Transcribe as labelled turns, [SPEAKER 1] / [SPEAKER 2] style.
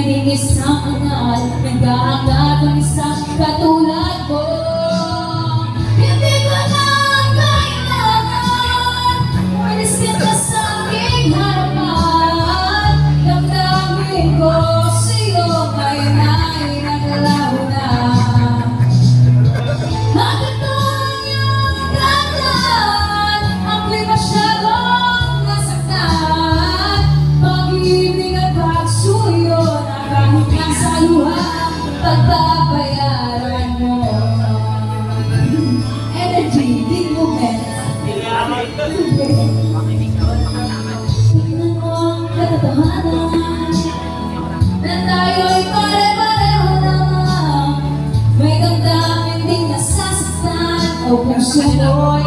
[SPEAKER 1] naging isang angal, nag-aangat ang isang katulad mo. Hindi ko na kailangan umalis ka na sa aking harapan. Damdamin ko sa'yo ngayon ay naglaho na. Bakit mo yung dahan? Ako'y masyadong nasaktan. Pag-ibig at pagsuyo na kahit lang sa luha, pagbabayaran mo. Energy, big movement. Tingnan mo ang katotohanan na tayo'y pare-pareho naman. May damdamin ding nasasaktan o puso mo'y